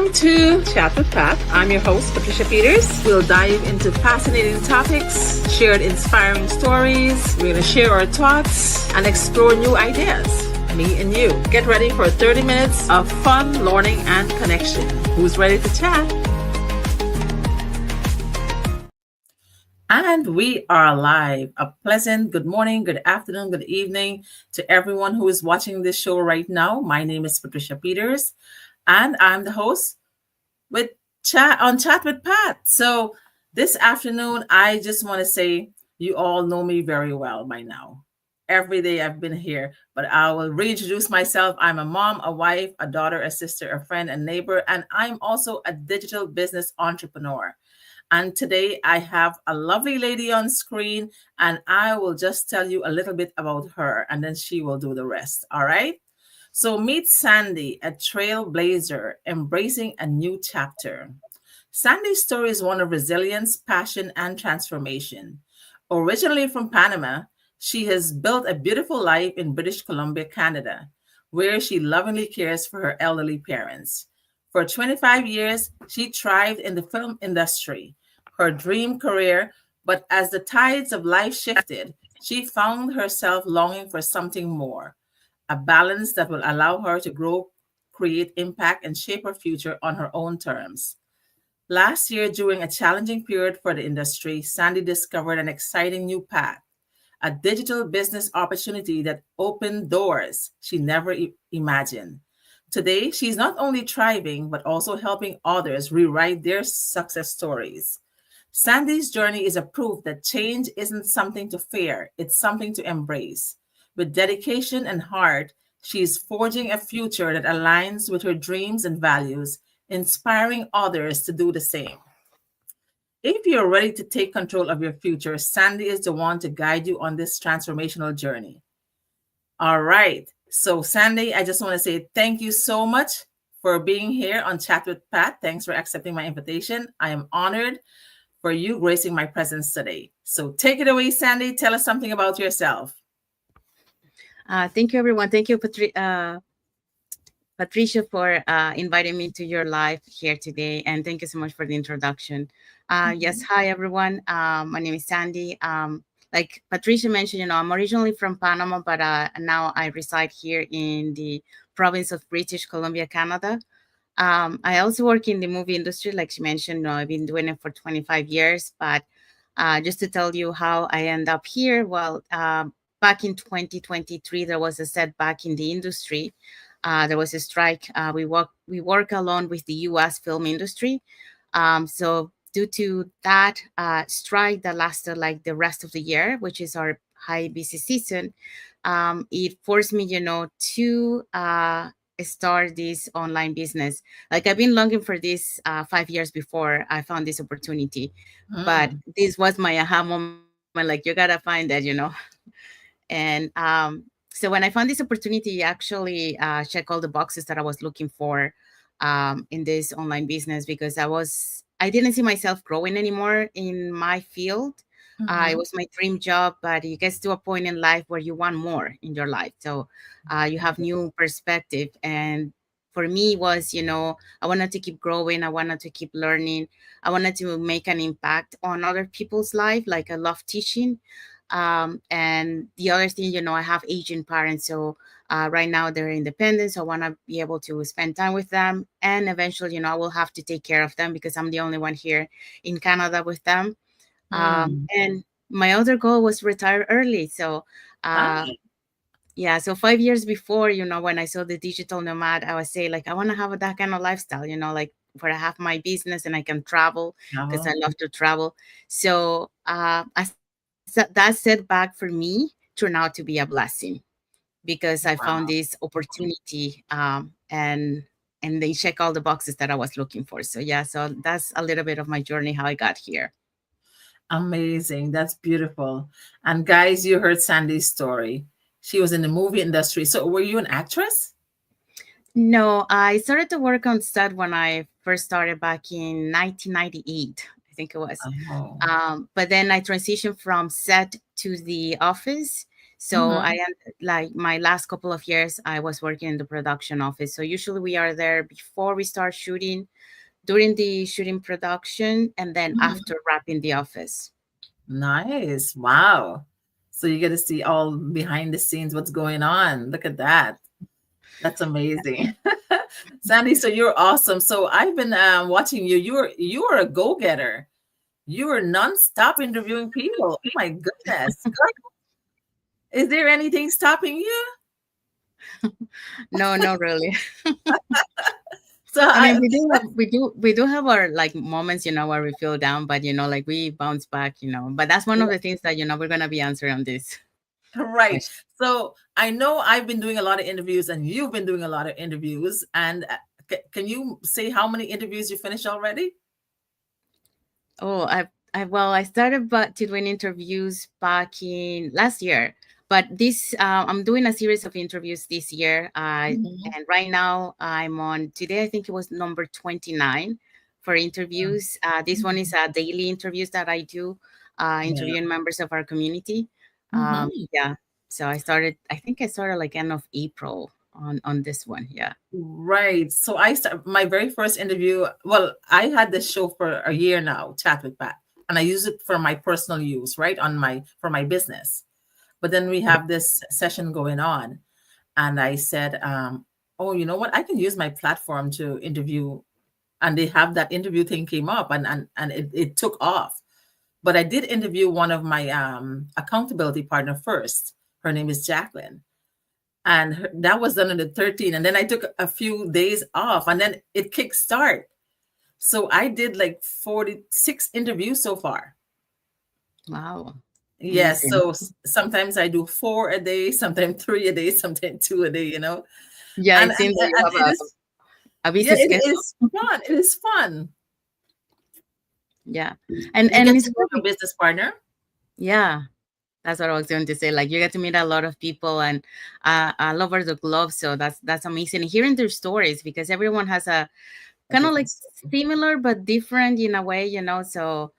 Welcome to Chat with Pat. I'm your host, Patricia Peters. We'll dive into fascinating topics, share inspiring stories. We're going to share our thoughts and explore new ideas. Me and you. Get ready for 30 minutes of fun, learning, and connection. Who's ready to chat? And we are live. A pleasant good morning, good afternoon, good evening to everyone who is watching this show right now. My name is Patricia Peters, and I'm the host with Chat with Pat. So this afternoon, I just want to say you all know me very well by now. Every day I've been here, but I will reintroduce myself. I'm a mom, a wife, a daughter, a sister, a friend, a neighbor, and I'm also a digital business entrepreneur. And today I have a lovely lady on screen, and I will just tell you a little bit about her, and then she will do the rest. All right. So meet Sandy, a trailblazer embracing a new chapter. Sandy's story is one of resilience, passion, and transformation. Originally from Panama, she has built a beautiful life in British Columbia, Canada, where she lovingly cares for her elderly parents. For 25 years, she thrived in the film industry, her dream career, but as the tides of life shifted, she found herself longing for something more, a balance that will allow her to grow, create impact, and shape her future on her own terms. Last year, during a challenging period for the industry, Sandy discovered an exciting new path, a digital business opportunity that opened doors she never imagined. Today, she's not only thriving, but also helping others rewrite their success stories. Sandy's journey is a proof that change isn't something to fear, it's something to embrace. With dedication and heart, she is forging a future that aligns with her dreams and values, inspiring others to do the same. If you're ready to take control of your future, Sandy is the one to guide you on this transformational journey. All right. So, Sandy, I just want to say thank you so much for being here on Chat with Pat. Thanks for accepting my invitation. I am honored for you gracing my presence today. So, take it away, Sandy. Tell us something about yourself. Thank you, everyone. Thank you, Patricia, for inviting me to your live here today. And thank you so much for the introduction. Yes, hi, everyone. My name is Sandy. Like Patricia mentioned, I'm originally from Panama, but now I reside here in the province of British Columbia, Canada. I also work in the movie industry, like she mentioned. I've been doing it for 25 years. But just to tell you how I end up here, well, back in 2023, there was a setback in the industry. There was a strike. We work along with the U.S. film industry. So due to that strike that lasted like the rest of the year, which is our high busy season, it forced me, to start this online business. Like I've been longing for this 5 years before I found this opportunity, but this was my aha moment. Like you gotta find that, and so when I found this opportunity, actually check all the boxes that I was looking for in this online business, because I didn't see myself growing anymore in my field. It was my dream job, but it gets to a point in life where you want more in your life. So you have new perspective. And for me, it was, I wanted to keep growing. I wanted to keep learning. I wanted to make an impact on other people's life. Like I love teaching. And the other thing, I have aging parents. So right now they're independent. So I want to be able to spend time with them. And eventually, I will have to take care of them because I'm the only one here in Canada with them. And my other goal was retire early. So, yeah, so 5 years before, when I saw the digital nomad, I was saying like, I want to have that kind of lifestyle, like where I have my business and I can travel because I love to travel. So that setback for me turned out to be a blessing because I found this opportunity and they check all the boxes that I was looking for. So yeah, so that's a little bit of my journey, how I got here. Amazing. That's beautiful. And guys, you heard Sandy's story. She was in the movie industry. So were you an actress? No, I started to work on set when I first started back in 1998, I think it was. But then I transitioned from set to the office. So Mm-hmm. like my last couple of years, I was working in the production office. So usually we are there before we start shooting, during the shooting production, and then Mm-hmm. after wrapping the office. Nice. Wow. So you get to see all behind the scenes what's going on. Look at that. That's amazing. Sandy, so you're awesome. So I've been watching you. You're a go-getter. You are nonstop interviewing people. Oh my goodness. Girl, is there anything stopping you? No, not really. So I mean, I we do have our like moments, where we feel down, but like we bounce back. But that's one of the things that we're gonna be answering on this right. question. So I know I've been doing a lot of interviews and you've been doing a lot of interviews. And can you say how many interviews you finished already? Oh, I started to doing interviews back in last year, but this I'm doing a series of interviews this year. Mhm. And right now I'm on today. I think it was number 29 for interviews. This one is daily interviews that I do, Yeah. interviewing members of our community. Mhm. Yeah. So I started. I think I started like end of April on this one. Yeah. Right. So my very first interview. Well, I had this show for a year now, Chat with Pat, and I use it for my personal use, right, on my for my business. But then we have this session going on, and I said, "Oh, you know what? I can use my platform to interview." And they have that interview thing came up, and it took off. But I did interview one of my accountability partner first. Her name is Jacqueline, and that was done on the 13th, and then I took a few days off, and then it kick start. So I did like 46 interviews so far. Wow. Yes, Amazing. so sometimes I do 4 a day, sometimes 3 a day, sometimes 2 a day, Yeah, and it and, seems that you and have it is, a yeah, busy it schedule. is fun. It is fun. Yeah. And You and get it's to know your really, business partner. yeah, that's what I was going to say. Like you get to meet a lot of people and all over the globe. So that's amazing. Hearing their stories because everyone has a A kind of like different story. similar but different in a way. So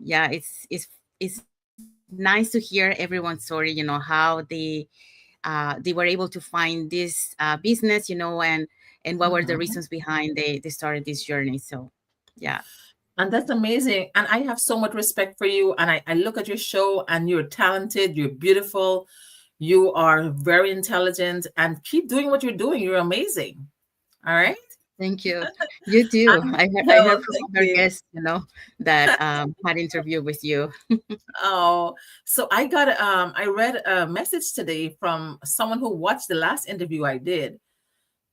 yeah, it's nice to hear everyone's story, how they were able to find this business, and what were the reasons Mhm. behind they started this journey. So yeah. And that's amazing. And I have so much respect for you. And I look at your show and you're talented, you're beautiful, you are very intelligent, and keep doing what you're doing. You're amazing. All right. Thank you. You too. And I no, heard from thank other you. guests, that had interview with you. Oh, so I read a message today from someone who watched the last interview I did.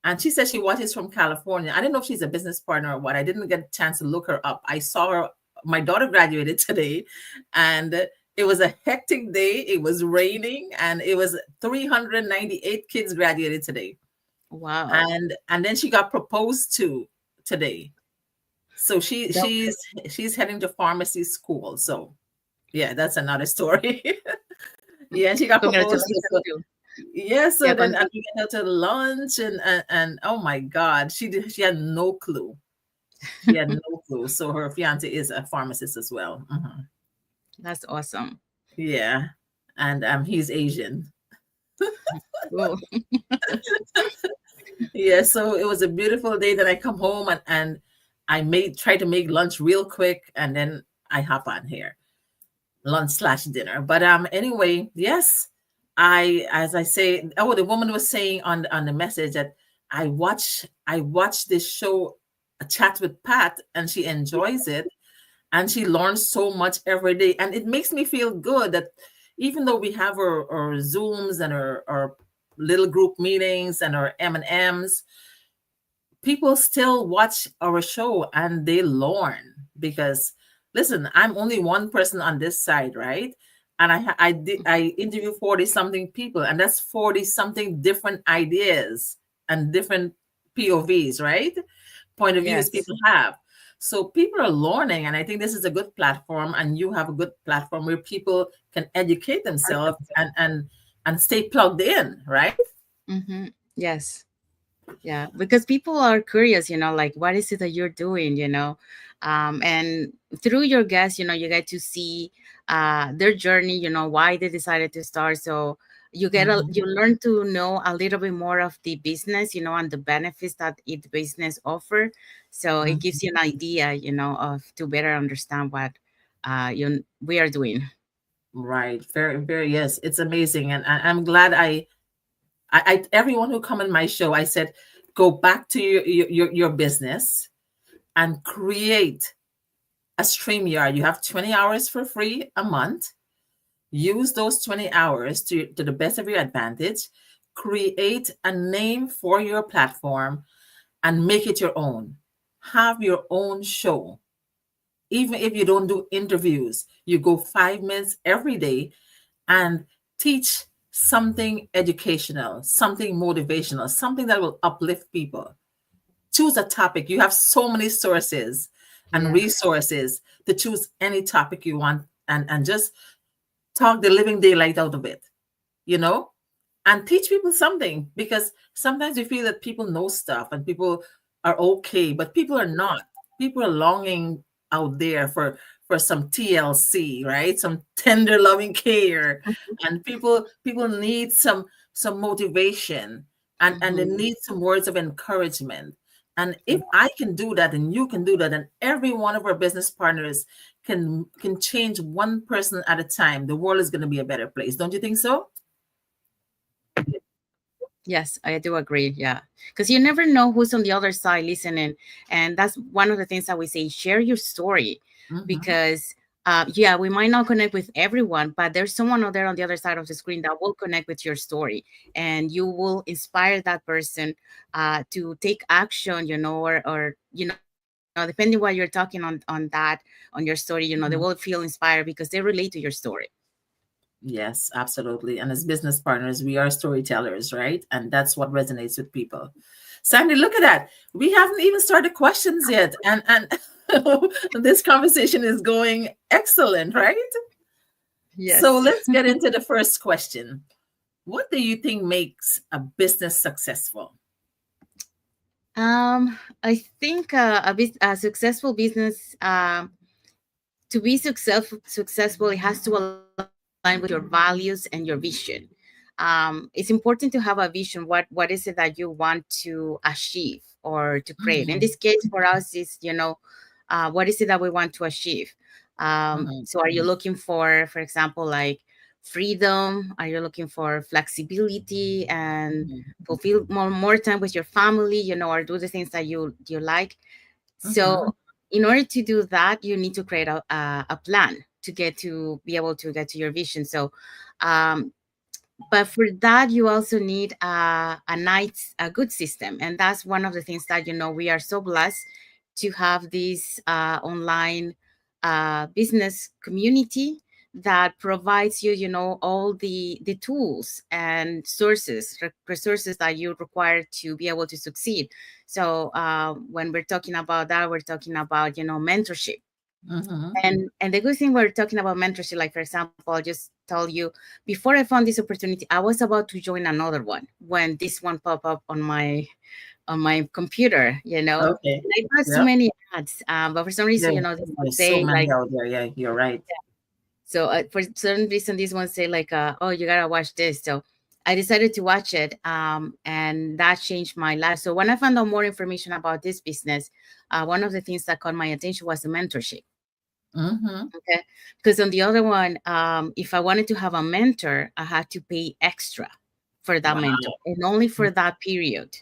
And she said she watches from California. I didn't know if she's a business partner or what. I didn't get a chance to look her up. I saw her. My daughter graduated today, and it was a hectic day. It was raining, and it was 398 kids graduated today. Wow. And then she got proposed to today. So That, she's heading to pharmacy school. So yeah, that's another story. Yeah, she got proposed to. congratulations So too. yeah, Yeah, so then we went out to lunch, and oh my God, she had no clue. She had no clue. So her fiance is a pharmacist as well. Mhm. that's awesome. Yeah, and he's Asian. Cool. Yeah, so it was a beautiful day. Then I come home, and I made try to make lunch real quick, and then I hop on here, lunch slash dinner. But anyway, yes, I as I say, oh, the woman was saying on the message that I watch this show, a chat with Pat, and she enjoys it, and she learns so much every day, and it makes me feel good that even though we have our Zooms and our little group meetings and our M&Ms, people still watch our show and they learn because listen, I'm only one person on this side, right? And I interview 40 something people, and that's 40 something different ideas and different povs, right? Point of views Yes. people have. So people are learning, and I think this is a good platform, and you have a good platform where people can educate themselves and stay plugged in, right? Mm-hmm. Yes. Yeah, because people are curious, like what is it that you're doing, and through your guests, you get to see their journey, why they decided to start. So you Mhm. learn to know a little bit more of the business, and the benefits that it business offer. So it gives you Mhm. an idea, of to better understand what we are doing. Right. Very, very, yes. It's amazing. And I'm glad everyone who come in my show, I said, go back to your business and create a StreamYard. You have 20 hours for free a month. Use those 20 hours to the best of your advantage. Create a name for your platform and make it your own. Have your own show. Even if you don't do interviews, you go 5 minutes every day and teach something educational, something motivational, something that will uplift people. Choose a topic. You have so many sources and Yeah. resources to choose any topic you want, and just talk the living daylight out of it, you know, and teach people something, because sometimes we feel that people know stuff and people are okay, but people are not. People are longing out there for some TLC, right? Some tender loving care, and people need some motivation, and they Hmm. need some words of encouragement. And if I can do that and you can do that, and every one of our business partners can change one person at a time, the world is going to be a better place. Don't you think so? Yes, I do agree. Yeah. Because you never know who's on the other side listening. And that's one of the things that we say, share your story. Hmm. Because, yeah, we might not connect with everyone, but there's someone out there on the other side of the screen that will connect with your story. And you will inspire that person to take action, depending what you're talking on your story, they will feel inspired because they relate to your story. Yes, absolutely. And as business partners, we are storytellers, right? And that's what resonates with people. Sandy, look at that. We haven't even started questions yet. And this conversation is going excellent, right? So Yes. let's get into the first question. What do you think makes a business successful? I think a successful business, to be successful, it has to align with your values and your vision. It's important to have a vision. What is it that you want to achieve or to create? In this Mhm. case, for us, is what is it that we want to achieve? Mhm. So, are you looking for example, like freedom? Are you looking for flexibility and Mhm. fulfill more time with your family? Or do the things that you like? Mhm. So, in order to do that, you need to create a plan to be able to get to your vision. So, um, but for that, you also need a good system, and that's one of the things that we are so blessed to have this online business community that provides you, all the tools and resources that you require to be able to succeed. So when we're talking about that, we're talking about mentorship. Mhm. And the good thing we're talking about mentorship, like for example, I'll just tell you, before I found this opportunity, I was about to join another one when this one popped up on my computer, Okay. and I got so Yep. many ads, but for some reason, Yeah. this one There's so say many like, out there. Yeah, you're right. so for some reason, this one say like, oh, you gotta watch this. So I decided to watch it, and that changed my life. So when I found out more information about this business, one of the things that caught my attention was the mentorship. Mhm. Okay. Because on the other one, if I wanted to have a mentor, I had to pay extra for that mentor Wow. and only for that period.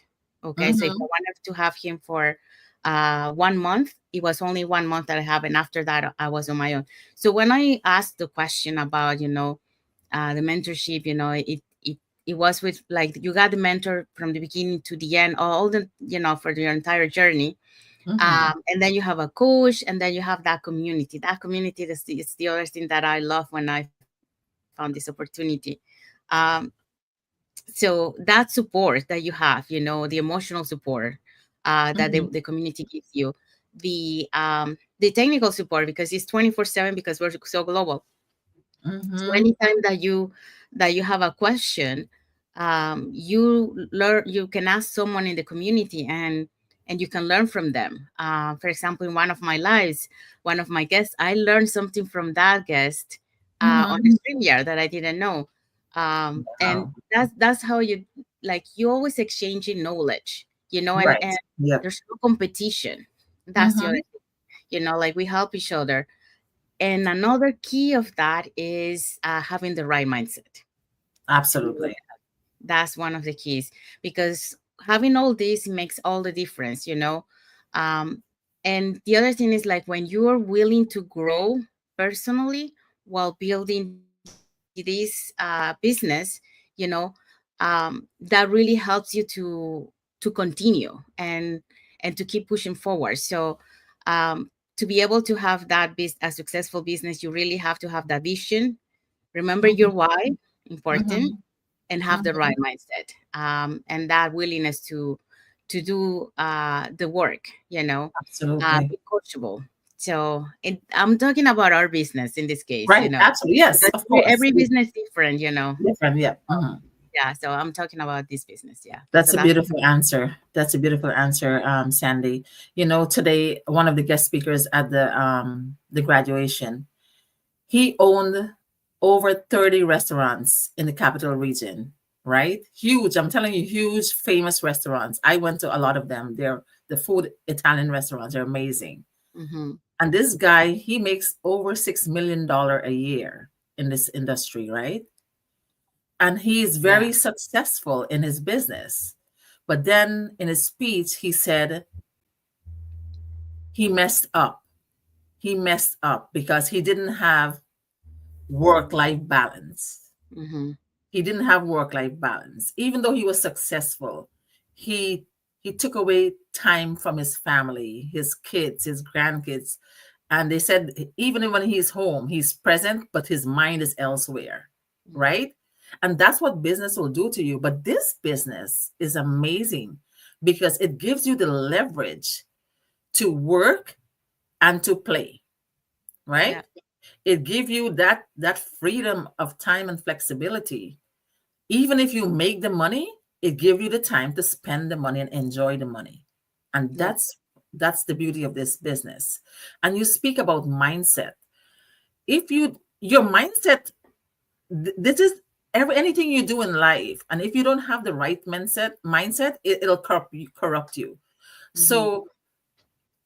Okay. So if I Mhm. wanted to have him for 1 month, it was only 1 month that I have. And after that, I was on my own. So when I asked the question about, the mentorship, it was with like you got the mentor from the beginning to the end, all the, for your entire journey, Mhm. and then you have a coach, and then you have that community. That community is the other thing that I love when I found this opportunity. um, so that support that you have, the emotional support that the Mhm. community gives you, the technical support, because it's 24/7, because we're so global. So Mhm. anytime that you have a question, you can ask someone in the community, and you can learn from them. For example, in one of my lives, one of my guests, I learned something from that guest on the Mm-hmm. StreamYard that I didn't know. And Wow. that's how you always exchanging knowledge, and Right. Yep. there's no competition. That's the other Mm-hmm. thing, like we help each other. And another key of that is having the right mindset. Absolutely. That's one of the keys, because having all this makes all the difference, um, and the other thing is, like, when you are willing to grow personally while building this business, that really helps you to continue and to keep pushing forward. So to be able to have a successful business, you really have to have that vision. Remember your Mm-hmm. why, important, Mm-hmm. and have the Mm-hmm. right mindset, and that willingness to do the work, Absolutely. be coachable. So I'm talking about our business in this case, Right. Absolutely. Yes, because of every course. business different. Different. Yep. Mm-hmm. Yeah, so I'm talking about this business. Yeah, so That's a that's beautiful answer. That's a beautiful answer, Sandy. Today one of the guest speakers at the graduation, he owned over 30 restaurants in the capital region, right? Huge. I'm telling you, huge, famous restaurants. I went to a lot of them. The food Italian restaurants are amazing. hmm And this guy, he makes over $6 million a year in this industry, right? And he's yeah. very successful in his business. But then in his speech, he said he messed up. He messed up because he didn't have work life balance. hmm He didn't have work life balance. Even though he was successful, he he took away time from his family, his kids, his grandkids. And they said even when he's home, he's present, but his mind is elsewhere, right? And that's what business will do to you. But this business is amazing because it gives you the leverage to work and to play, right? Yeah. It gives you that freedom of time and flexibility. Even if you make the money, it gives you the time to spend the money and enjoy the money. And Yeah. that's the beauty of this business. And you speak about mindset. If your mindset, this is anything you do in life, and if you don't have the right mindset, it'll corrupt you. hmm So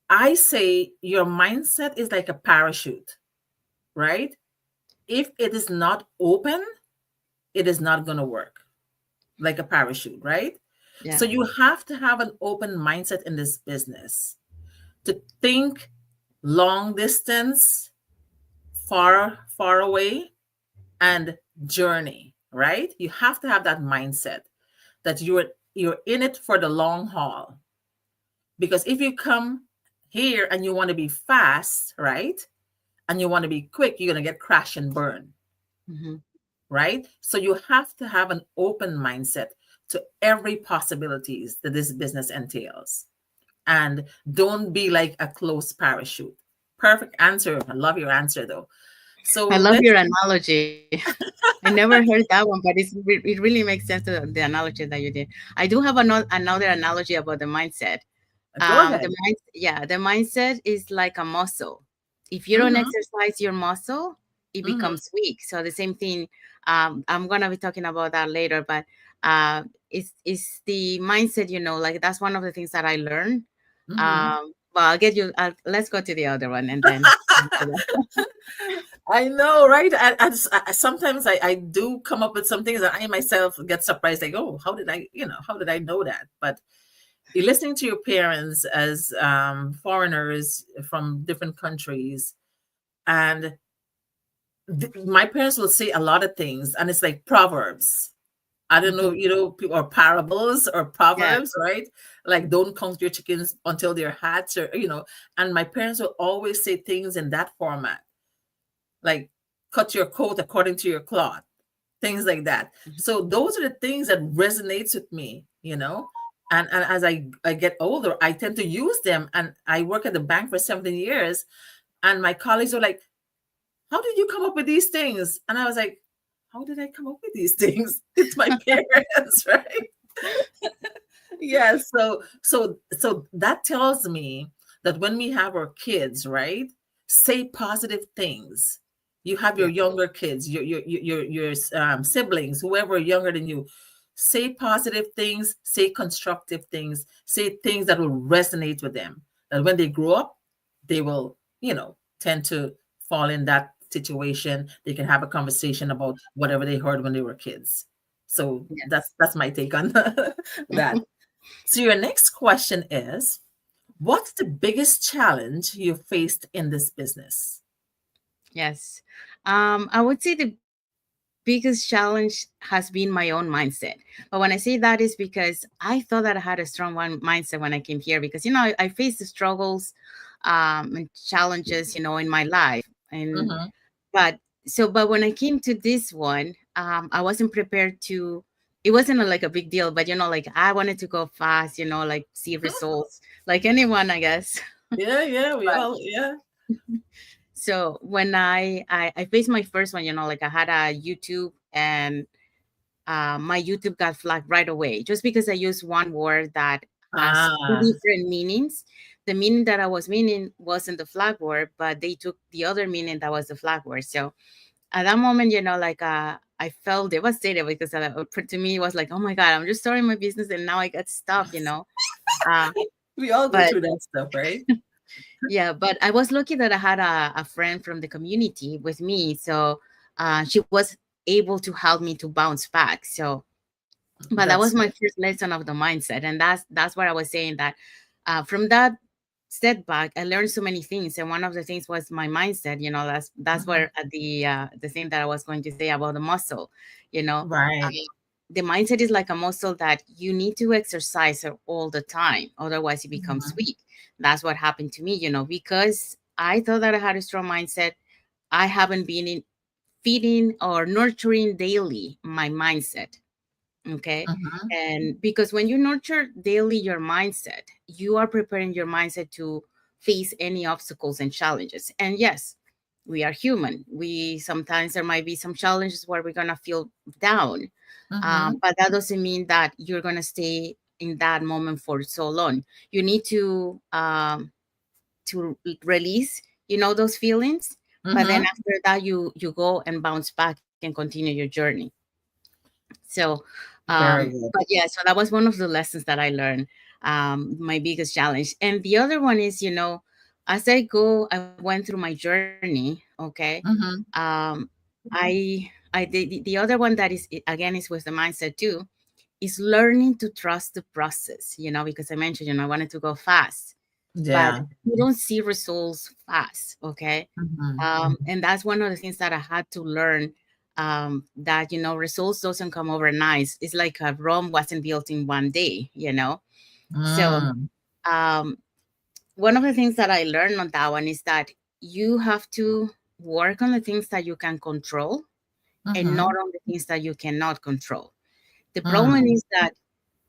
I say your mindset is like a parachute, right? If it is not open, it is not going to work, like a parachute, right? Yeah. So you have to have an open mindset in this business to think long distance, far away, and journey, right? You have to have that mindset that you're in it for the long haul. Because if you come here and you want to be fast, right? And you want to be quick, you're going to get crash and burn, hmm right? So you have to have an open mindset to every possibilities that this business entails. And don't be like a closed parachute. Perfect answer. I love your answer though. So I love let's your analogy. I never heard that one, but it really makes sense to the analogy that you did. I do have another analogy about the mindset. go ahead. The mindset is like a muscle. If you don't Mm-hmm, exercise your muscle, it mm-hmm, becomes weak. So the same thing. I'm gonna be talking about that later, but it's the mindset. Like that's one of the things that I learned. mm-hmm. But I'll get you. Let's go to the other one, and then. I know, right? Sometimes I do come up with some things that I myself get surprised. Like, oh, how did I know that? But you're listening to your parents as foreigners from different countries, and my parents will say a lot of things, and it's like proverbs. I don't know, Mhm. people or parables or Yeah. proverbs, right? Like don't count your chickens until they're hatched, or. And my parents will always say things in that format, like cut your coat according to your cloth, things like that. Mhm. So those are the things that resonates with me. And as I get older, I tend to use them. And I work at the bank for 17 years, and my colleagues are like, how did you come up with these things? And I was like, how did I come up with these things? It's my parents, right? Yeah, so that tells me that when we have our kids, right, say positive things. You have your Yeah. younger kids, your siblings, whoever younger than you. Say positive things, say constructive things, say things that will resonate with them. And when they grow up, they will, tend to fall in that situation. They can have a conversation about whatever they heard when they were kids. So Yes. that's my take on that. So your next question is, what's the biggest challenge you faced in this business? Yes. I would say the biggest challenge has been my own mindset. But when I say that is because I thought that I had a strong mindset when I came here because, I faced the struggles and challenges, in my life. And Mm-hmm. but but when I came to this one, I wasn't prepared to. It wasn't like a big deal, but like I wanted to go fast, like see results, like anyone, I guess. Yeah, yeah, we But all, yeah. so when I faced my first one, like I had a YouTube, and my YouTube got flagged right away just because I used one word that has two Ah, different meanings. The meaning that I was meaning wasn't the flag word, but they took the other meaning that was the flag word. So at that moment, like I felt devastated because to me it was like, oh my God, I'm just starting my business and now I got stopped. Uh, we all go but through that stuff, right? yeah, but I was lucky that I had a friend from the community with me. So she was able to help me to bounce back. So but that was That's my first lesson of the mindset, and that's what I was saying, that from that setback I learned so many things, and one of the things was my mindset. That's mhm. where the thing that I was going to say about the muscle. you know Right. um, the mindset is like a muscle that you need to exercise all the time, otherwise it becomes Mhm. weak. That's what happened to me, because I thought that I had a strong mindset. I haven't been in feeding or nurturing daily my mindset. Okay. Mhm. And because when you nurture daily your mindset, you are preparing your mindset to face any obstacles and challenges. And yes, we are human. We sometimes there might be some challenges where we're gonna feel down, Mhm. but that doesn't mean that you're gonna stay in that moment for so long. You need to release, those feelings. But then Mhm. after that, you go and bounce back and continue your journey. So, Very good. but yeah, so that was one of the lessons that I learned. My biggest challenge, and the other one is, as I went through my journey. Okay, Mhm. um, I the other one that is again is with the mindset too, is learning to trust the process. Because I mentioned, I wanted to go fast, but Yeah. you don't see results fast. Okay, Mhm. and that's one of the things that I had to learn, that results doesn't come overnight. It's like Rome wasn't built in one day. So Mm. um, one of the things that I learned on that one is that you have to work on the things that you can control and not Mhm. on the things that you cannot control. The problem Mm. is that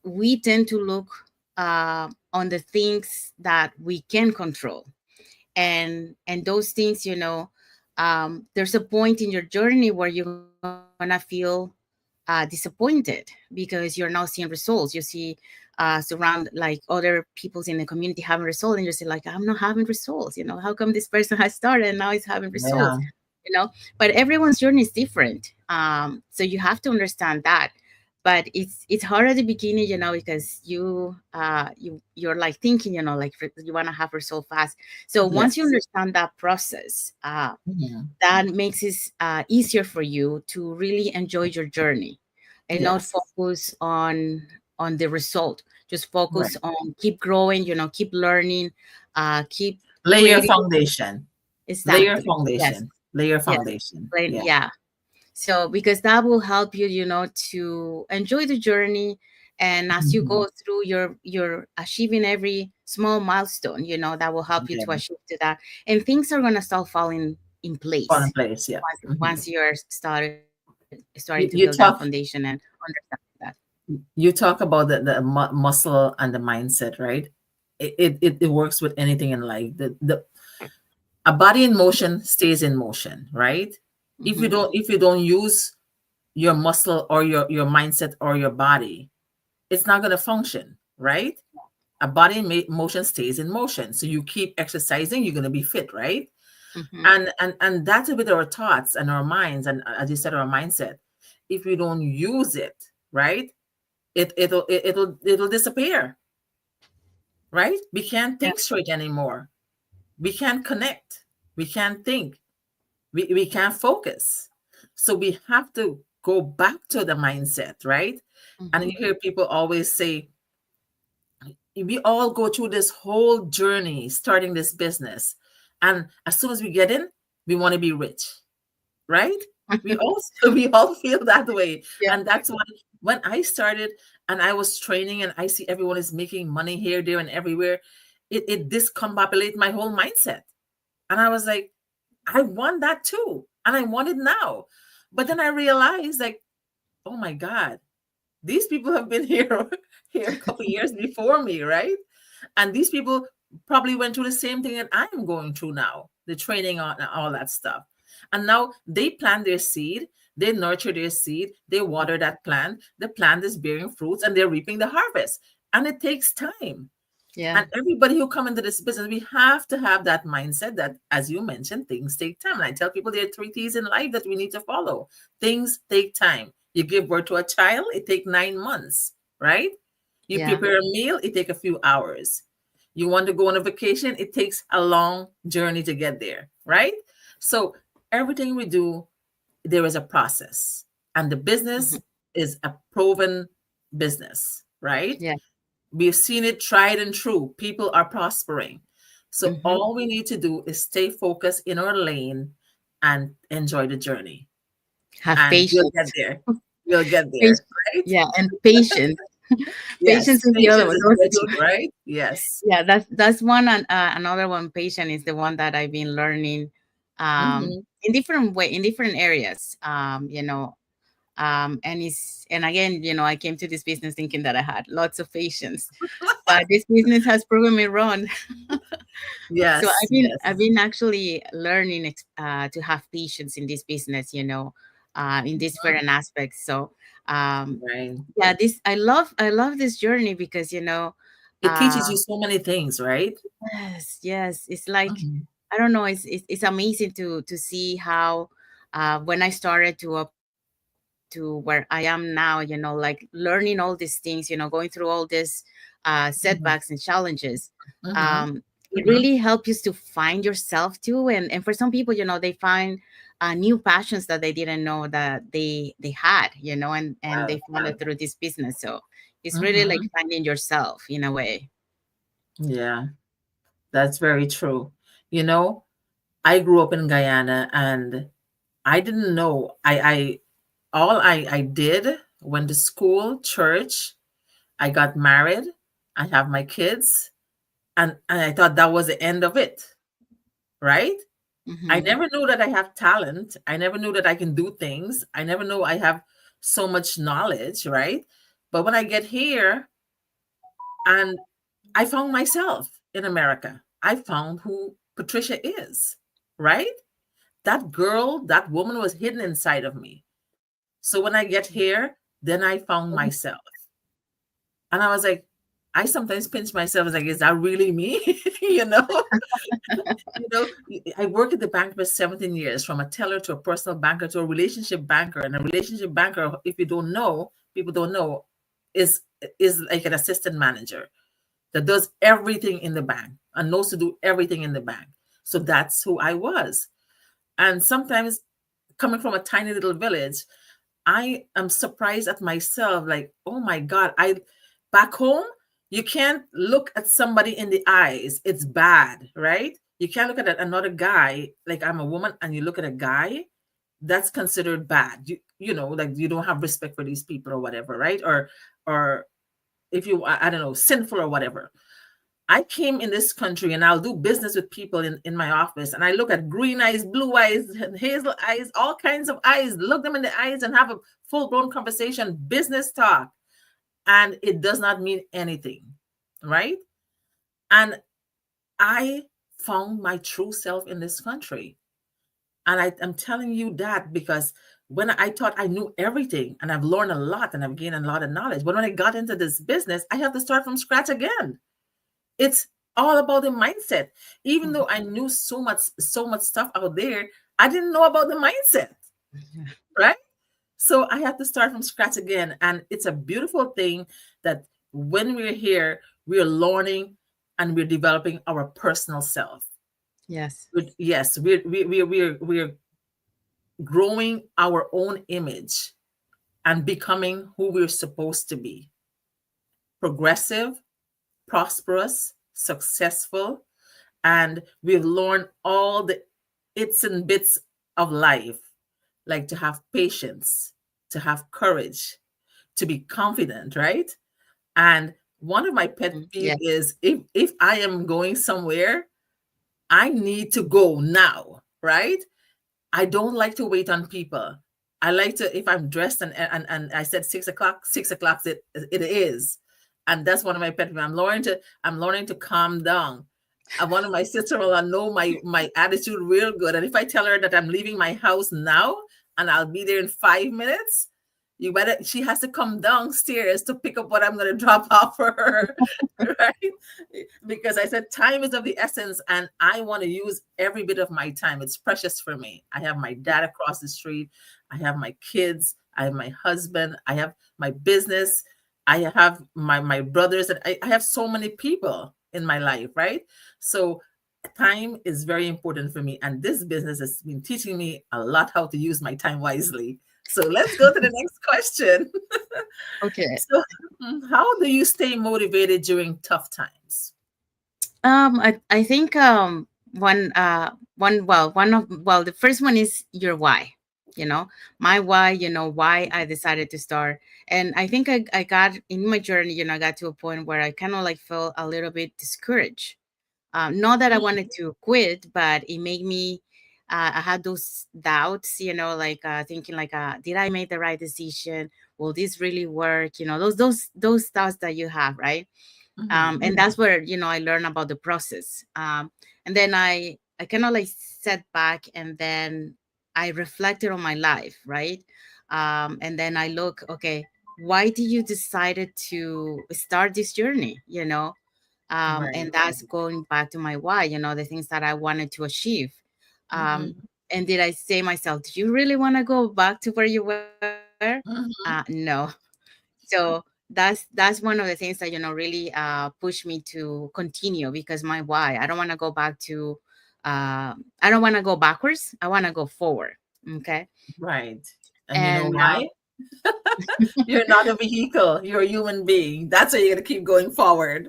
we tend to look on the things that we can control, and those things, there's a point in your journey where you're gonna feel disappointed because you're not seeing results. You see surround like other peoples in the community having results, and you're saying like, I'm not having results. How come this person has started and now it's having results? Yeah. But everyone's journey is different, so you have to understand that. But it's hard at the beginning, because you're like thinking, like you want to have results fast. So once you Yes. understand that process, Mhm. that makes it easier for you to really enjoy your journey and not Yes. focus on the result. Just Right. focus on keep growing, keep learning, keep Lay your creating. foundation. Lay your Exactly. Yes. foundation. Lay your Yes. foundation. Yeah. Yeah. So because that will help you, to enjoy the journey, and as you Mhm. go through your achieving every small milestone, that will help you to Yeah. achieve to that, and things are gonna start falling in Fall in place place. Yeah. once Mhm. you're starting to build that You, you foundation talk and understand that. you talk about the muscle and the mindset, right? It works with anything in life. The A body in motion stays in motion, right? Hmm. If you don't use your muscle or your mindset or your body, it's not going to function, right? A body in motion stays in motion. So you keep exercising, you're going to be fit, right? Mm-hmm. And that's with our thoughts and our minds, and as you said, our mindset. If we don't use it, right, it'll disappear, right? We can't Yeah. think straight anymore. We can't connect. We can't think. We can't focus. So we have to go back to the mindset, right? And Mm-hmm. you hear people always say, we all go through this whole journey starting this business. And as soon as we get in, we want to be rich, right? We all we all feel that way. Yeah. And that's why when I started and I was training and I see everyone is making money here, there, and everywhere, it discombobulated my whole mindset. And I was like, I want that too. And I want it now. But then I realized, like, oh my God, these people have been here a couple of years before me, right? And these people probably went through the same thing that I'm going through now, the training on all that stuff. And now they plant their seed, they nurture their seed, they water that plant, the plant is bearing fruits and they're reaping the harvest. And it takes time. Yeah. And everybody who come into this business, we have to have that mindset that, as you mentioned, things take time. And I tell people there are 3 T's in life that we need to follow. Things take time. You give birth to a child, it takes 9 months, right? You Yeah. prepare a meal, it takes a few hours. You want to go on a vacation, it takes a long journey to get there, right? So everything we do, there is a process. And the Mm-hmm. business is a proven business, right? Yeah. We've seen it tried and true. People are prospering. So Mm-hmm. all we need to do is stay focused in our lane and enjoy the journey. Have And we'll get patience. there. We'll get there, Patience. right? Yeah, and patience. Patience Yes. is the other Patience one. is Those two. virtue, right? Yes. Yeah, that's one, and another one. Patient is the one that I've been learning, Hmm. in different way, in different areas. And again, I came to this business thinking that I had lots of patience, but this business has proven me wrong. So Yes. Yes. I've been actually learning to have patience in this business, in different aspects. So Right. yeah, this I love this journey because It uh, teaches you so many things, right? yes, it's like, Mhm. I don't know, it's amazing to see how when I started to up to where I am now, like learning all these things, going through all these Mhm. setbacks and challenges. Mhm. Um, it really helps you to find yourself too, and for some people, they find new passions that they didn't know that they had, and Wow. they found it through this business. So it's really like Mhm. finding yourself in a way. Yeah, that's very true. You know, I grew up in Guyana and I didn't know. I did went to school, church. I got married. I have my kids, and I thought that was the end of it, right? I Hmm. never knew that I have talent. I never knew that I can do things. I never knew I have so much knowledge, right? But when I get here and I found myself in America, I found who Patricia is, right? That girl, that woman was hidden inside of me. So when I get here, then I found myself. And I was like, I sometimes pinch myself as like, is that really me? you know, I worked at the bank for 17 years, from a teller to a personal banker to a relationship banker. And a relationship banker, if you don't know, people don't know, is is like an assistant manager that does everything in the bank and knows to do everything in the bank. So that's who I was. And sometimes coming from a tiny little village, I am surprised at myself, like, oh my God, I back home, you can't look at somebody in the eyes. It's bad, right? You can't look at another guy, like I'm a woman, and you look at a guy, that's considered bad. Like you don't have respect for these people or whatever, right? Or if you, I don't know, sinful or whatever. I came in this country and I'll do business with people in my office, and I look at green eyes, blue eyes, hazel eyes, all kinds of eyes, look them in the eyes and have a full blown conversation, business talk. And it does not mean anything, right? And I found my true self in this country. And I'm telling you that because when I thought I knew everything and I've learned a lot and I've gained a lot of knowledge. But when I got into this business, I have to start from scratch again. It's all about the mindset. Even Mhm. though I knew so much stuff out there, I didn't know about the mindset, right? So I have to start from scratch again. And it's a beautiful thing that when we're here, we're learning and we're developing our personal self. Yes. Yes, we're growing our own image and becoming who we're supposed to be: progressive, prosperous, successful. And we've learned all the its and bits of life, like to have patience, to have courage, to be confident, right? And one of my pet Mhm. peeve Yes. is if I am going somewhere, I need to go now, right? I don't like to wait on people. I like to, if I'm dressed and I said 6 o'clock, 6 o'clock it is. And that's one of my pet peeves. I'm learning to calm down. One of my sister-in-law know my attitude real good. And if I tell her that I'm leaving my house now and I'll be there in 5 minutes, you better she has to come downstairs to pick up what I'm gonna drop off for her. Right? Because I said time is of the essence and I want to use every bit of my time. It's precious for me. I have my dad across the street, I have my kids, I have my husband, I have my business, I have my brothers, and I have so many people in my life, right? So time is very important for me. And this business has been teaching me a lot how to use my time wisely. So let's go to the next question. Okay. So, how do you stay motivated during tough times? I think one of well the first one is your why. You know, my why. You know why I decided to start, and I think I got in my journey. You know, I got to a point where I kind of like felt a little bit discouraged. Not that I Mm, wanted to quit, but it made me. I had those doubts, you know, like thinking like, did I make the right decision? Will this really work? You know, those thoughts that you have, right? mhm, And that's where I learned about the process. And then I kind of like sat back and then I reflected on my life, right? And then I look, okay, why did you decided to start this journey, and right. that's going back to my why, the things that I wanted to achieve. um, Mhm, and did I say myself, do you really want to go back to where you were? No. mhm, So that's one of the things that really pushed me to continue, because my why, I don't want to go back to I don't want to go backwards, I want to go forward. Okay. right. And you know And why? You're not a vehicle, you're a human being. That's why you're going to keep going forward.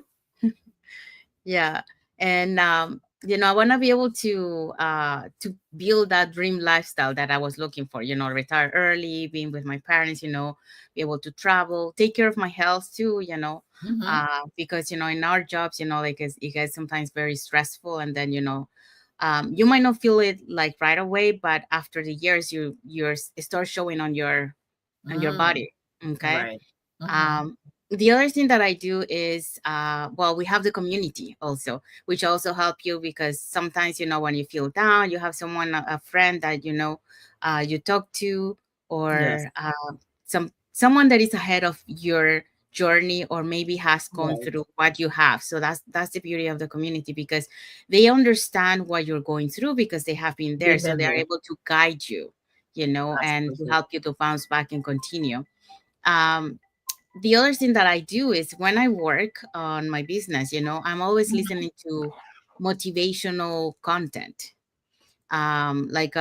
yeah. And I want to be able to build that dream lifestyle that I was looking for, retire early, being with my parents, be able to travel, take care of my health too, Mhm, because in our jobs, like it gets sometimes very stressful, and then you might not feel it like right away, but after the years it starts showing on your mm, body. Okay. right. Mhm, um, the other thing that I do is, well, we have the community also, which also help you, because sometimes, when you feel down, you have someone, a friend that, you talk to, yes, or someone that is ahead of your journey, or maybe has gone right. through what you have. So that's the beauty of the community, because they understand what you're going through, because they have been there. They've So been they are there. able to guide you, and to Absolutely. help you to bounce back and continue. Um, the other thing that I do is, when I work on my business, I'm always Mhm, listening to motivational content. Like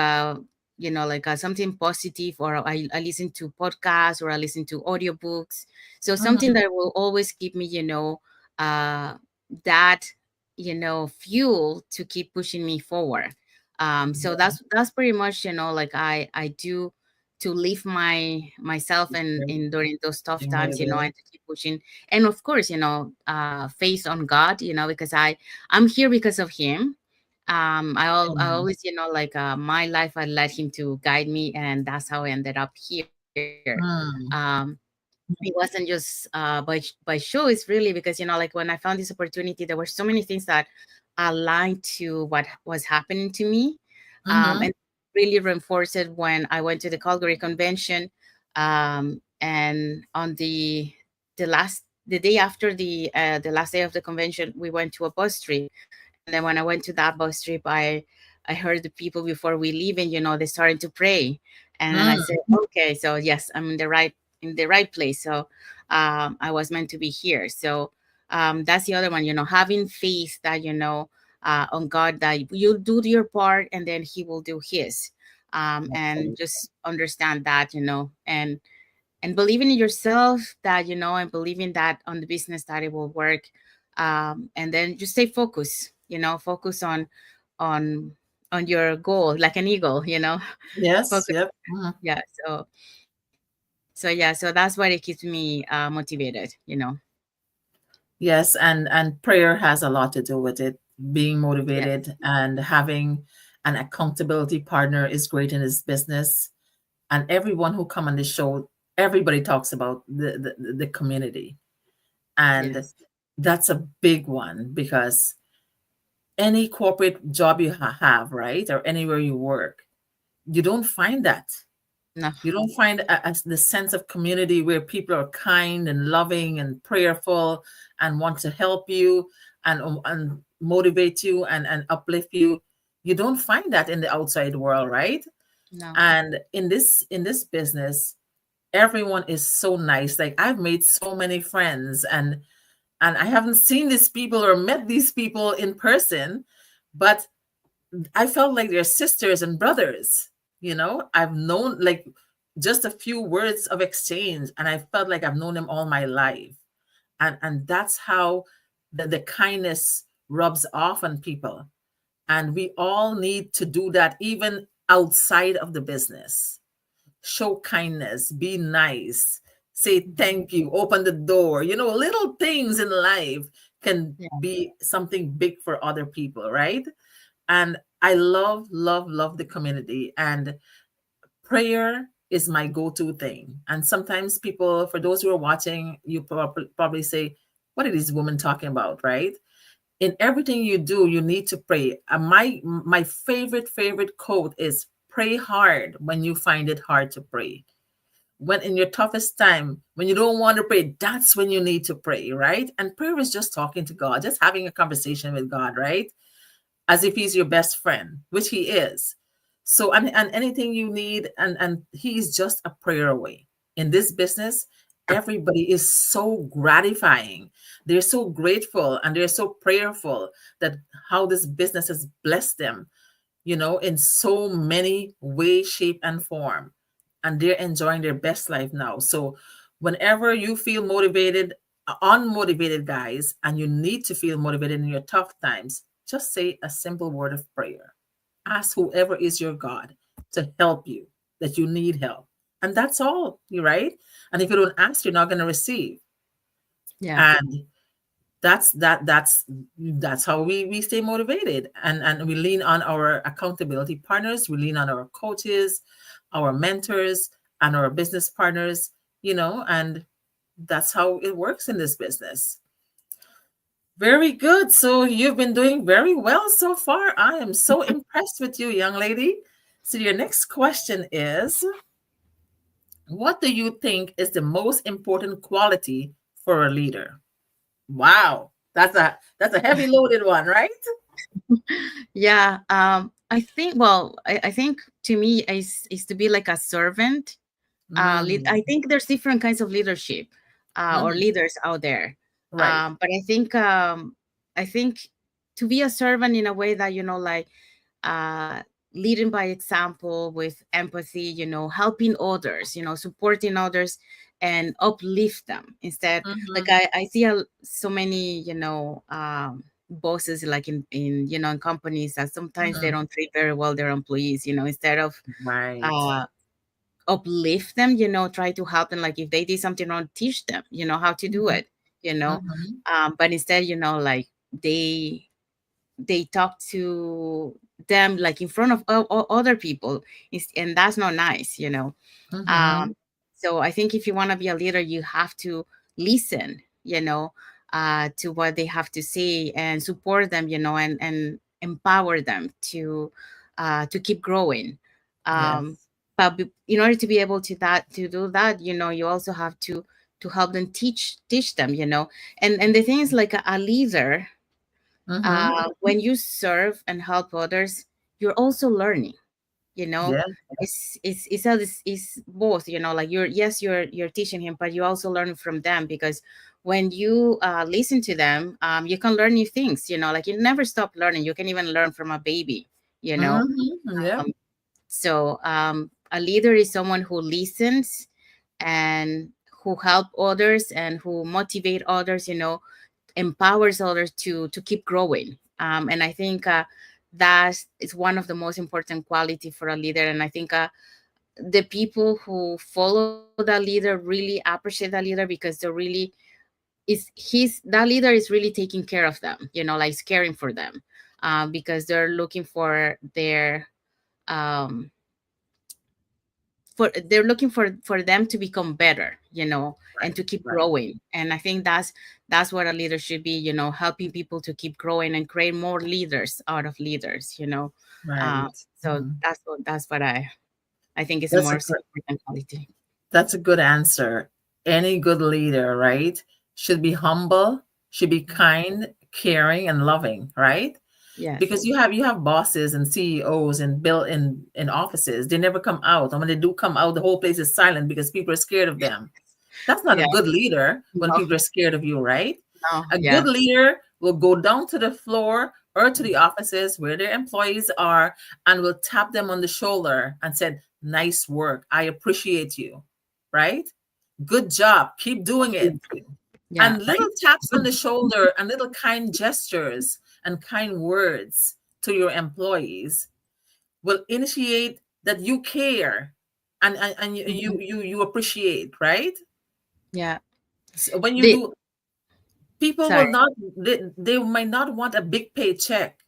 something positive, or I listen to podcasts, or I listen to audiobooks. So something mhm, that will always keep me, that fuel to keep pushing me forward. So yeah, that's pretty much, like I do, to lift myself, and right. during those tough Stay times, motivated. and to keep pushing. And of course, faith on God, because I'm here because of Him. I Amen. always, like, my life, I let Him to guide me, and that's how I ended up here. um Mm, it wasn't just by show. It's really because, like, when I found this opportunity, there were so many things that aligned to what was happening to me. mhm, really reinforced it when I went to the Calgary convention. And on the day after the last day of the convention, we went to a bus trip. And then when I went to that bus trip, I heard the people before we leave, and they started to pray. And then I Mm, said, okay, so yes, I'm in the right place. So I was meant to be here. So that's the other one, having faith that on God, that you'll do your part, and then He will do His. And absolutely. just understand that, and believing in yourself, that and believing that on the business that it will work. And then just stay focused, focus on on your goal, like an eagle, Yes, focus. yep. Mhm. Yeah, so that's what it keeps me motivated. Yes, and prayer has a lot to do with it. Being Yes. motivated and having an accountability partner is great in this business. And everyone who come on the show, everybody talks about the community. And Yes. that's a big one because any corporate job you have, right, or anywhere you work, you don't find that. No. You don't find the sense of community where people are kind and loving and prayerful and want to help you and motivate you and uplift you. You don't find that in the outside world, right? No. And in this business, everyone is so nice. Like I've made so many friends, and I haven't seen these people or met these people in person, but I felt like they're sisters and brothers. I've known like just a few words of exchange, and I felt like I've known them all my life. And that's how the kindness rubs off on people. And we all need to do that even outside of the business. Show kindness, be nice, say Mhm. thank you, open the door. Little things in life can Yeah. be something big for other people, right? And I love, love, love the community. And prayer is my go-to thing. And sometimes people, for those who are watching, you probably say, what are these women talking about, right? In everything you do, you need to pray. And my favorite quote is, pray hard when you find it hard to pray. When in your toughest time, when you don't want to pray, that's when you need to pray, right? And prayer is just talking to God, just having a conversation with God, right? As if he's your best friend, which he is. So and anything you need, and he's just a prayer away. In this business, everybody is so gratifying. They're so grateful and they're so prayerful that how this business has blessed them, in so many ways, shape, and form. And they're enjoying their best life now. So whenever you feel motivated, unmotivated guys, and you need to feel motivated in your tough times, just say a simple word of prayer. Ask whoever is your God to help you, that you need help. And that's all, you right? And if you don't ask, you're not going to receive. Yeah. And that's how we stay motivated, and we lean on our accountability partners, we lean on our coaches, our mentors, and our business partners, and that's how it works in this business. Very good. So you've been doing very well so far. I am so impressed with you, young lady. So your next question is, what do you think is the most important quality for a leader? Wow, that's a heavy loaded one, right? Yeah. I think to me is to be like a servant. I Mm, think there's different kinds of leadership, or mhm, leaders out there. right. But I think to be a servant in a way that like uh, leading by example with empathy, helping others, supporting others, and uplift them instead. Like Mhm, I see so many, bosses, like in companies, that sometimes they mhm, don't treat very well their employees, instead of right. uh, uplift them, try to help them. Like if they did something wrong, teach them, how to do Mhm, it, you know. mhm, But instead, like they they talk to them like in front of other people, and that's not nice. um mhm, so I think if you want to be a leader, you have to listen, to what they have to say, and support them, and empower them to keep growing. Yes. But in order to be able to do that, you also have to help them, teach them, and the thing is, like a leader, Mm-hmm. when you serve and help others, you're also learning, you know Yeah. it's both, like you're teaching him, but you also learn from them, because when you listen to them, you can learn new things, like you never stop learning. You can even learn from a baby, you know Mm-hmm. Yeah. um, so a leader is someone who listens, and who help others, and who motivate others, empowers others to keep growing. And I think that is one of the most important quality for a leader. And I think the people who follow that leader really appreciate that leader, because they're really that leader is really taking care of them, like caring for them, because they're looking um for them to become better, and Right. to keep Right. growing. And I think that's what a leader should be, helping people to keep growing and create more leaders out of leaders, uh, Right. so Mhm. that's what I think is the That's a most gr- important quality. that's a good answer. Any good leader, right, should be humble, should be kind, caring, and loving, right? Yes. Because you have bosses and CEOs and built in offices. They never come out, and when they do come out, the whole place is silent because people are scared of them. That's not a Yeah. good leader when No. people are scared of you, right? No. A good Yeah. leader will go down to the floor or to the offices where their employees are and will tap them on the shoulder and said, "Nice work. I appreciate you." Right? Good job. Keep doing Yeah. it. Yeah. And Like. little taps on the shoulder and little kind gestures and kind words to your employees will initiate that you care and you Mhm. you you you appreciate, right? Yeah. So when you The do, people Sorry. will not, they might not want a big paycheck,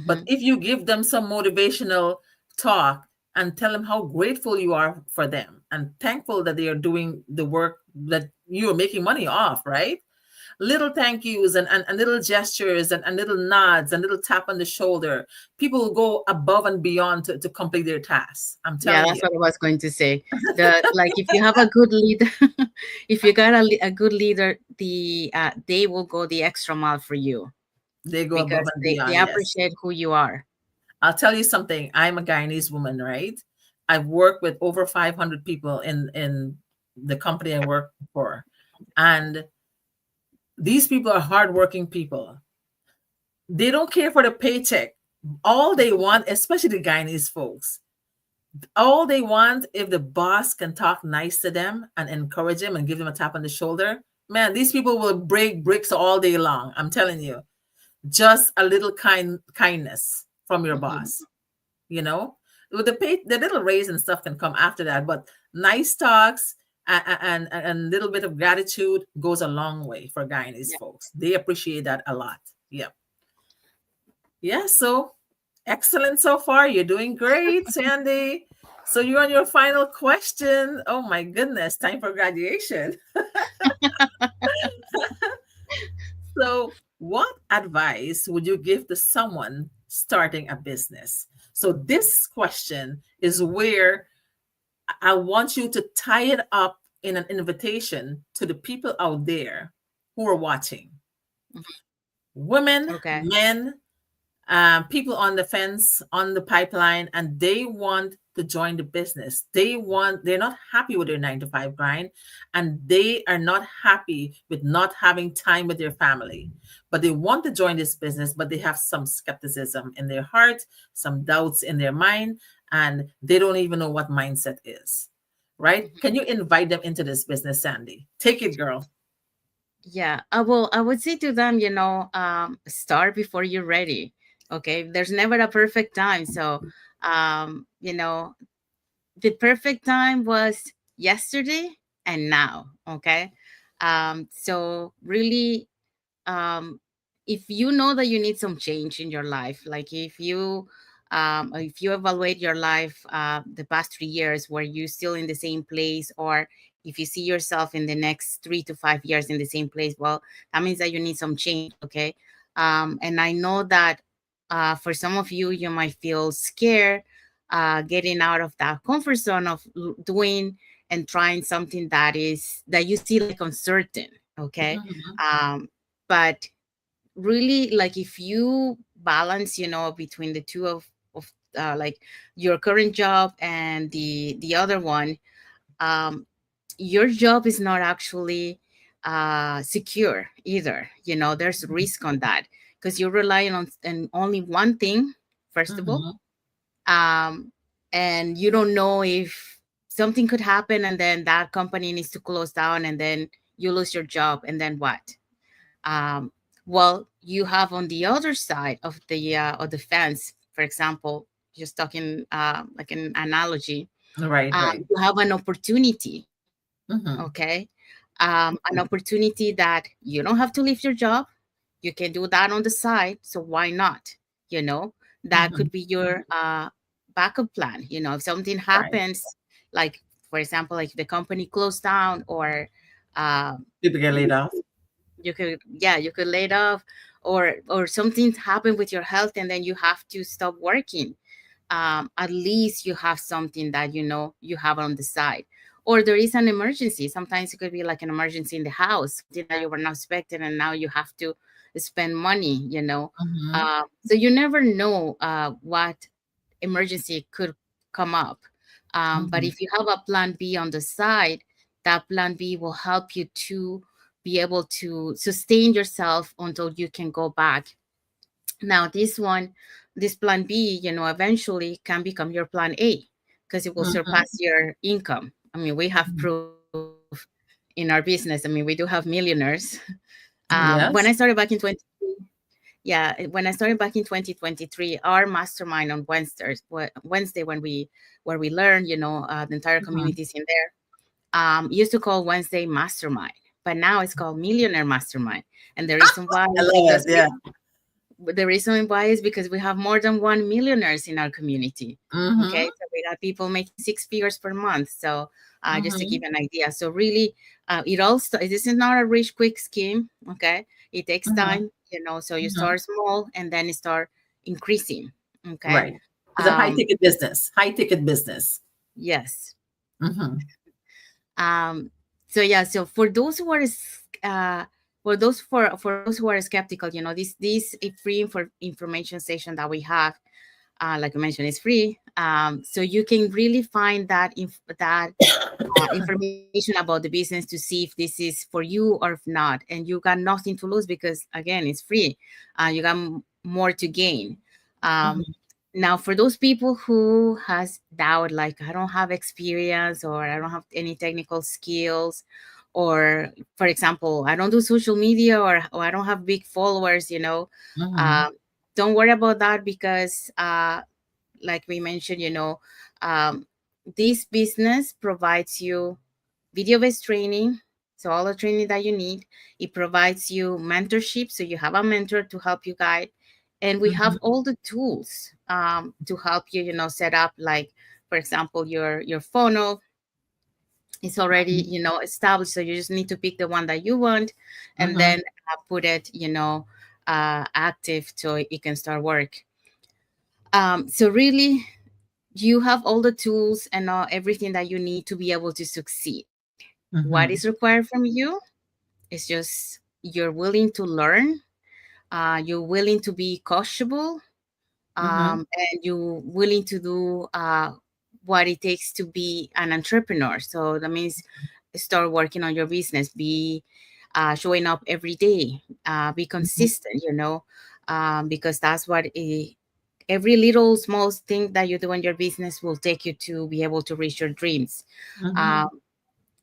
but Hmm. if you give them some motivational talk and tell them how grateful you are for them and thankful that they are doing the work that you are making money off, right? Little thank yous and little gestures and little nods and little tap on the shoulder. People will go above and beyond to complete their tasks. I'm Yeah, telling that's you, what I was going to say. Like, if you have a good leader, if you got a good leader, they will go the extra mile for you, they go above because and they beyond. Yes. appreciate who you are. I'll tell you something. I'm a Guyanese woman, right? I've worked with over 500 people in the company I work for. And these people are hardworking people. They don't care for the paycheck. All they want, especially the Guyanese folks, all they want, if the boss can talk nice to them and encourage them and give them a tap on the shoulder, man, these people will break bricks all day long. I'm telling you, just a little kindness from your Mhm. boss, you know. With the little raise and stuff can come after that, but nice talks and little bit of gratitude goes a long way for Guyanese Yeah. folks. They appreciate that a lot. Yeah. Yeah, so excellent so far. You're doing great, Sandy. So you're on your final question. Oh my goodness, time for graduation. So, what advice would you give to someone starting a business? So, this question is where I want you to tie it up in an invitation to the people out there who are watching, women, Okay. men, people on the fence, on the pipeline, and they want to join the business. They're not happy with their 9 to 5 grind, and they are not happy with not having time with their family. But they want to join this business, but they have some skepticism in their heart, some doubts in their mind, and they don't even know what mindset is. Right? Mhm. Can you invite them into this business, Sandy? Take it, girl. Yeah, I would say to them, start before you're ready. Okay, there's never a perfect time. So, um, you know, the perfect time was yesterday and now. Okay, so really, um, if you know that you need some change in your life, like if you evaluate your life the past 3 years, where you still in the same place, or if you see yourself in the next 3 to 5 years in the same place, well, that means that you need some change. Okay, and I know that for some of you, you might feel scared, getting out of that comfort zone of doing and trying something that you see like uncertain. Okay. Mhm. um but really, like, if you balance, between the two of like your current job and the other one, um your job is not actually secure either. There's risk on that, because you're relying on only one thing, first of all. Mhm. um and you don't know if something could happen, and then that company needs to close down, and then you lose your job, and then what? um, well, you have on the other side of the fence, for example, just talking like an analogy, Right, right. you have an opportunity. Mhm. Okay. An opportunity that you don't have to leave your job. You can do that on the side. So why not? You know, that Mhm. could be your backup plan. If something Right. happens, like, for example, like the company closed down, or uh, People get laid off. you could, yeah, you could lay it off, or something happened with your health, and then you have to stop working. At least you have something that you have on the side. Or there is an emergency. Sometimes it could be like an emergency in the house, something that you were not expecting, and now you have to spend money. Mhm. So you never know what emergency could come up. But Mhm. if you have a plan B on the side, that plan B will help you to be able to sustain yourself until you can go back. Now, this plan B, eventually can become your plan A, because it will Mhm. surpass your income. I mean, we have Mhm. proof in our business. I mean, we do have millionaires. When I started Yes. back in 20, yeah, when I started back in 2023, our mastermind on Wednesday, where we learn, the entire Mhm. community is in there. Used to call Wednesday Mastermind, but now it's called Millionaire Mastermind. And the reason why I is love it. because Yeah. we have more than one millionaires in our community. Okay, Mhm. so we got people making 6 figures per month. So just to give Mhm. an idea, so really, this is not a rich quick scheme. Okay, it takes Mhm. time. So you Mhm. start small and then you start increasing. Okay. Right. It's a high um ticket business. High ticket business. yes. Mhm. um so yeah, so for those who are for those who are skeptical, this a free information session that we have, like I mentioned, is free. So you can really find that information about the business to see if this is for you or if not. And you got nothing to lose, because again, it's free. You got more to gain. Um, Mhm. Now, for those people who has doubt, like, I don't have experience, or I don't have any technical skills, or for example, I don't do social media, or I don't have big followers, Mhm. um, don't worry about that, because like we mentioned, um, this business provides you video-based training, so all the training that you need. It provides you mentorship, so you have a mentor to help you guide, and we have Mhm. all the tools to help you, set up, like, for example, your funnel is already, established, so you just need to pick the one that you want, and Mhm. then put it, active, so it can start work. So really, you have all the tools and everything that you need to be able to succeed. What is Mhm. required from you is just you're willing to learn, you're willing to be coachable, Mhm. and you're willing to do what it takes to be an entrepreneur. So that means start working on your business, be showing up every day, be Mhm. consistent, because that's what every little small thing that you do in your business will take you to be able to reach your dreams. Um, Mhm.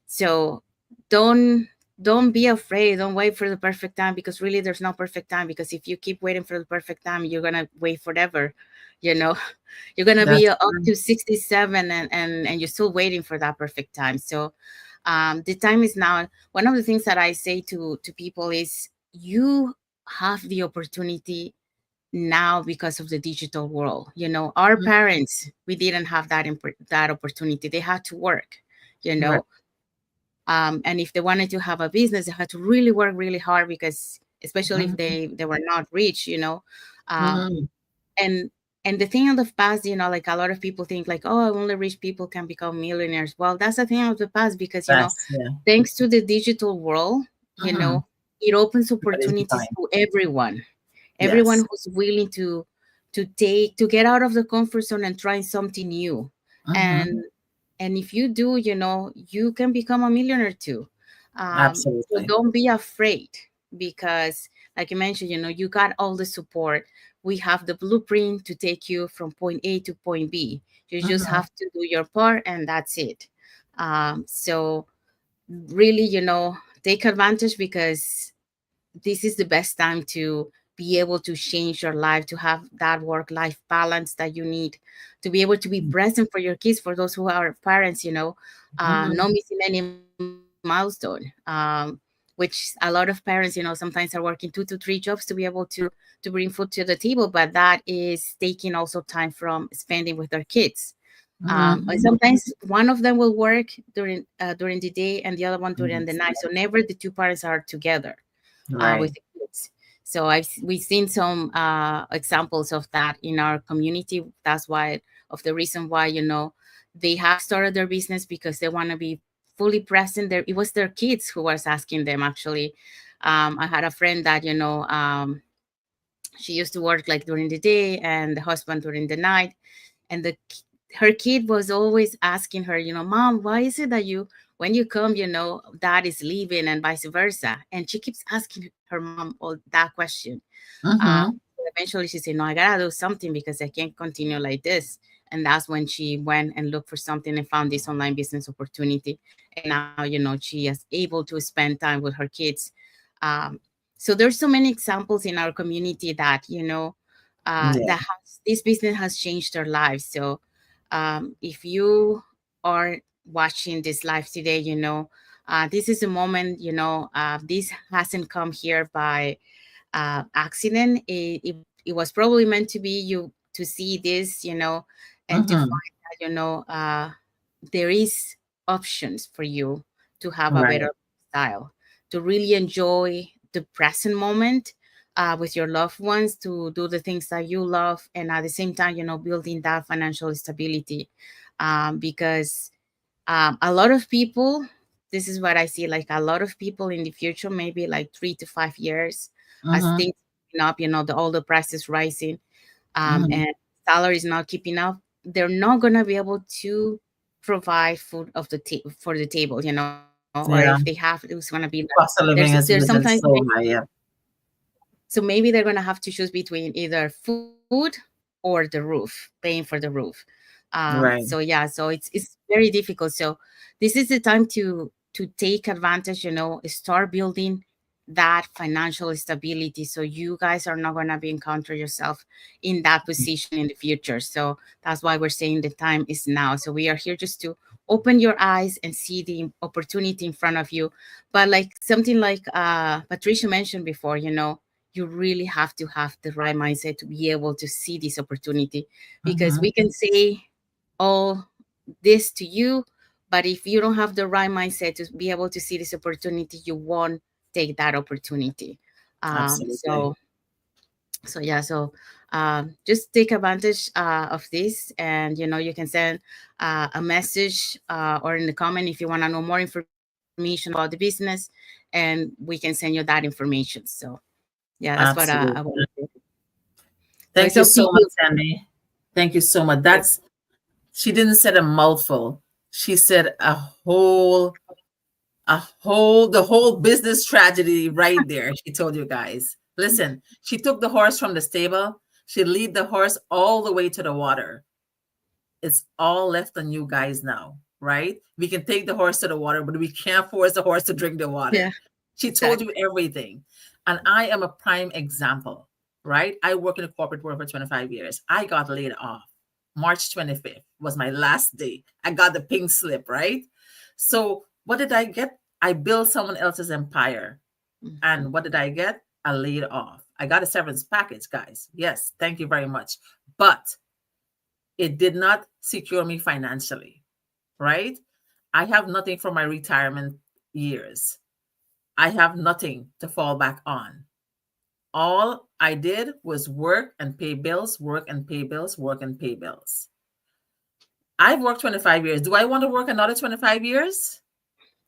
so don't don't be afraid. Don't wait for the perfect time, because really there's no perfect time. Because if you keep waiting for the perfect time, you're gonna wait forever. You know, you're gonna be That's up true. to 67, and you're still waiting for that perfect time. So the time is now. One of the things that I say to people is, you have the opportunity now because of the digital world. Our Mhm. parents, we didn't have that opportunity. They had to work, you Right. know and if they wanted to have a business, they had to really work really hard, because especially if Mhm. they were not rich, um, Mhm. and And the thing of the past, like a lot of people think like, oh, only rich people can become millionaires. Well, that's a thing of the past because, That's yeah. thanks to the digital world, Mm-hmm. it opens Everybody's opportunities behind. to everyone Yes. who's willing to get out of the comfort zone and try something new. Mm-hmm. And if you do, you can become a millionaire too. So Absolutely. don't be afraid, because like you mentioned, you got all the support. We have the blueprint to take you from point A to point B. You just Mm-hmm. have to do your part, and that's it. So really, take advantage, because this is the best time to be able to change your life, to have that work life balance that you need, to be able to be present for your kids, for those who are parents, Mm-hmm. not missing any milestone, which a lot of parents, sometimes are working 2 to 3 jobs to be able to bring food to the table, but that is taking also time from spending with their kids. And Mm-hmm. sometimes one of them will work during the day and the other one during the Yes. night, so never the two parents are together with Right. the kids. So we've seen some examples of that in our community. That's why, of the reason why, they have started their business, because they want to be fully present there. It was their kids who was asking them, actually. I had a friend that, she used to work like during the day and the husband during the night, and her kid was always asking her, Mom, why is it that when you come, dad is leaving, and vice versa? And she keeps asking her mom all that question. uh, Mm-hmm. Eventually she said, no, I gotta do something, because I can't continue like this. And that's when she went and looked for something and found this online business opportunity. And now, she is able to spend time with her kids. um, so there's so many examples in our community that, Yeah. that has this business has changed their lives. So if you are watching this live today, this is a moment, this hasn't come here by accident. It was probably meant to be you to see this, and to Mm-hmm. find that, there is options for you to have a Right. better style, to really enjoy the present moment with your loved ones, to do the things that you love, and at the same time, building that financial stability. Because a lot of people, this is what I see, like a lot of people in the future, maybe like 3 to 5 years, as Mm-hmm. things keeping up, all the prices rising, Mm-hmm. and salaries not keeping up, they're not going to be able to provide food for the table, or if they have, Yeah. it's going to be like, Cost of living there's has risen sometimes, so high. Yeah. so maybe they're going to have to choose between either food or the roof, paying for the roof. So Right. yeah, so it's very difficult. So this is the time to take advantage, start building that financial stability, so you guys are not going to be encounter yourself in that position in the future. So that's why we're saying the time is now. So we are here just to open your eyes and see the opportunity in front of you. But like something like Patricia mentioned before, you really have to have the right mindset to be able to see this opportunity, because Mm-hmm. we can say all this to you, but if you don't have the right mindset to be able to see this opportunity, you won't take that opportunity. um, Absolutely. so yeah, so just take advantage of this, and you can send a message or in the comment if you want to know more information about the business, and we can send you that information. So yeah, that's what I want Absolutely. to do. So it's Thank you up to so much, you. Sandy. Thank you so much. That's She didn't say a mouthful. She said the whole business tragedy right there. She told you guys. Listen, she took the horse from the stable. She lead the horse all the way to the water. It's all left on you guys now, right? We can take the horse to the water, but we can't force the horse to drink the Yeah, water. She told you exactly. everything. And I am a prime example, right? I work in the corporate world for 25 years. I got laid off. March 25th was my last day. I got the pink slip, right? So what did I get? I built someone else's empire. Mhm. And what did I get? I laid off. I got a severance package, guys. Yes, thank you very much. But it did not secure me financially, right? I have nothing for my retirement years. I have nothing to fall back on. All I did was work and pay bills, work and pay bills, work and pay bills. I've worked 25 years. Do I want to work another 25 years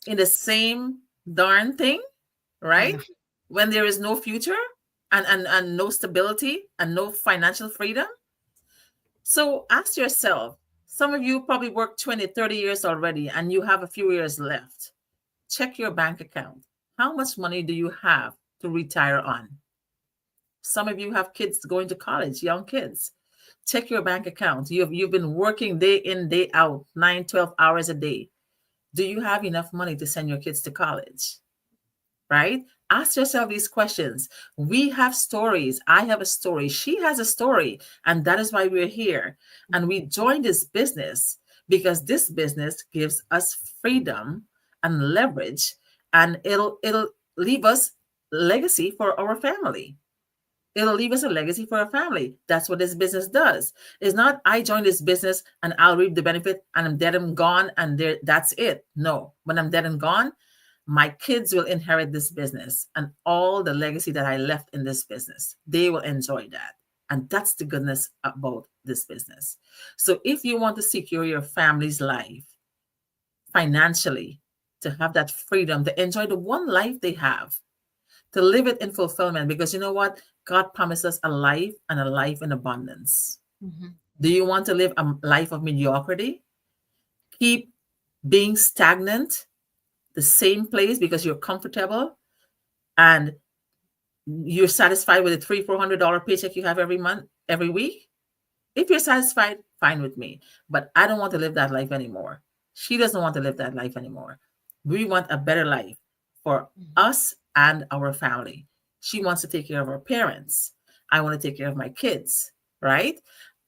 in the same darn thing, right? No. When there is no future and no stability and no financial freedom? So ask yourself, some of you probably worked 20, 30 years already and you have a few years left. Check your bank account. How much money do you have to retire on? Some of you have kids going to college, young kids. Check your bank account. You've been working day in, day out, 9, 12 hours a day. Do you have enough money to send your kids to college? Right? Ask yourself these questions. We have stories. I have a story. She has a story. And that is why we're here. And we joined this business because this business gives us freedom and leverage, and it'll leave us legacy for our family. It'll leave us a legacy for our family. That's what this business does. It's not I joined this business and I'll reap the benefit and I'm dead and gone and there that's it. No, when I'm dead and gone, my kids will inherit this business and all the legacy that I left in this business. They will enjoy that. And that's the goodness about this business. So if you want to secure your family's life financially, to have that freedom, to enjoy the one life they have, to live it in fulfillment, because you know what? God promised us a life and a life in abundance. Mm-hmm. Do you want to live a life of mediocrity? Keep being stagnant, the same place because you're comfortable and you're satisfied with the $300-400 paycheck you have every month, every week? If you're satisfied, fine with me. But I don't want to live that life anymore. She doesn't want to live that life anymore. We want a better life for us and our family. She wants to take care of her parents. I want to take care of my kids, right?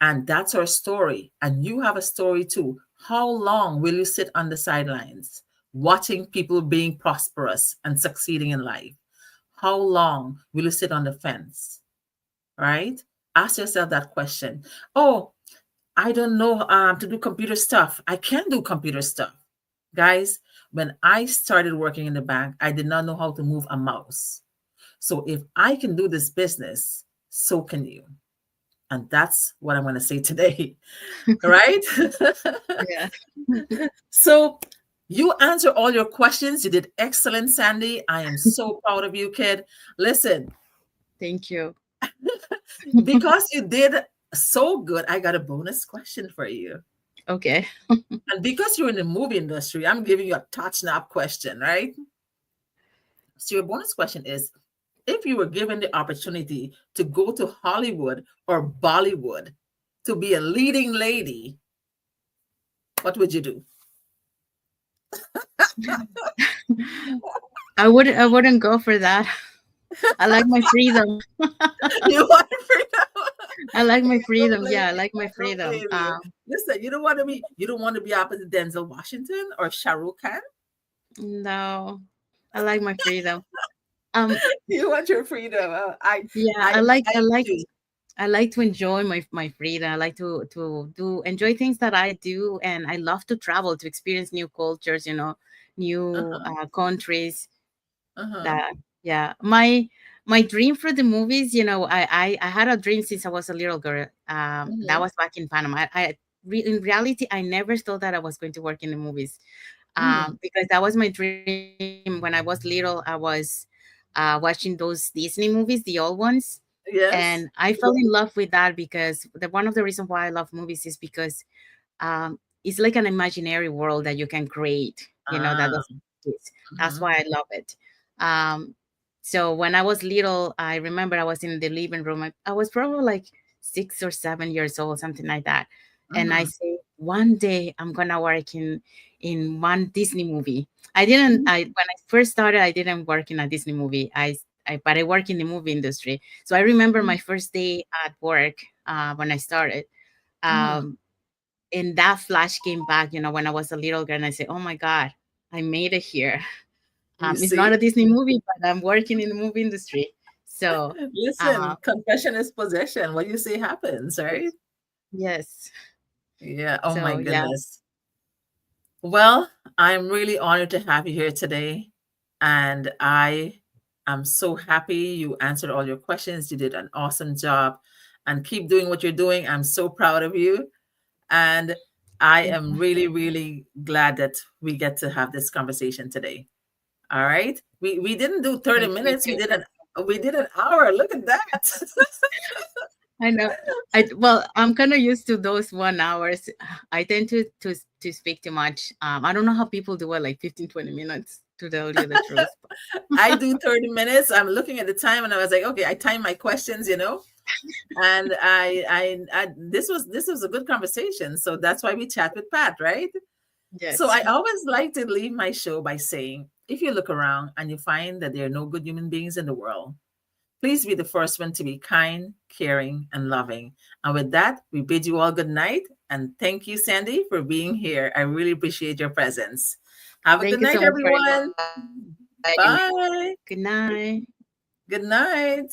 And that's our story. And you have a story too. How long will you sit on the sidelines watching people being prosperous and succeeding in life? How long will you sit on the fence, right? Ask yourself that question. Oh, I don't know to do computer stuff. I can do computer stuff. Guys, when I started working in the bank, I did not know how to move a mouse. So if I can do this business, so can you. And that's what I'm going to say today, right? Yeah. So you answer all your questions. You did excellent, Sandy. I am so proud of you, kid. Listen, Thank you. because you did so good, I got a bonus question for you. Okay. And because you're in the movie industry, I'm giving you a touch snap question, right? So your bonus question is, if you were given the opportunity to go to Hollywood or Bollywood to be a leading lady, what would you do? I wouldn't go for that. I like my freedom. You want freedom? I like my I don't freedom. blame Yeah, I you. like my I don't freedom. blame you. Listen, you don't want to be opposite Denzel Washington or Shah Rukh Khan. No, I like my freedom. Um, You want your freedom. yeah, I, I do. I like to enjoy my freedom. I like to do enjoy things that I do, and I love to travel to experience new cultures. New Uh-huh. countries. Uh-huh. That yeah, my dream for the movies. I had a dream since I was a little girl. That Mm-hmm. was back in Panama. In reality, I never thought that I was going to work in the movies. Mm. Because that was my dream when I was little. I was watching those Disney movies, the old ones, and Yes. I fell in love with that because one of the reasons why I love movies is because it's like an imaginary world that you can create. That Ah. doesn't exist. That's Mm-hmm. why I love it. Um, so when I was little, I remember I was in the living room. I was probably like 6 or 7 years old, something like that. And I Mm-hmm. say, one day I'm gonna work in one Disney movie. I didn't. I When I first started, I didn't work in a Disney movie. But I work in the movie industry. So I remember my first day at work when I started. Mm-hmm. Um, and that flash came back, when I was a little girl, and I said, "Oh my God, I made it here." You It's not see? a Disney movie, but I'm working in the movie industry. So, uh, Listen, confession is possession. What you say happens, right? yes. Yeah. Oh my So yeah, goodness. Well, I'm really honored to have you here today. And I I'm so happy you answered all your questions. You did an awesome job and keep doing what you're doing. I'm so proud of you. And I Thank am you. really, really glad that we get to have this conversation today. All right. We didn't do 30 Thank you. Me minutes. too. We did an hour. Look at that. I know. Well, I'm kind of used to those 1 hours. I tend to speak too much. I don't know how people do it, like 15, 20 minutes, to tell you the truth. I do 30 minutes. I'm looking at the time and I was like, okay, I time my questions. And this was a good conversation. So that's why we chat with Pat, right? So Yes. I always like to leave my show by saying, if you look around and you find that there are no good human beings in the world, please be the first one to be kind, caring, and loving. And with that, we bid you all good night. And thank you, Sandy, for being here. I really appreciate your presence. Have a good Thank you night, so much for everyone. inviting me. Good Bye. night. Good night.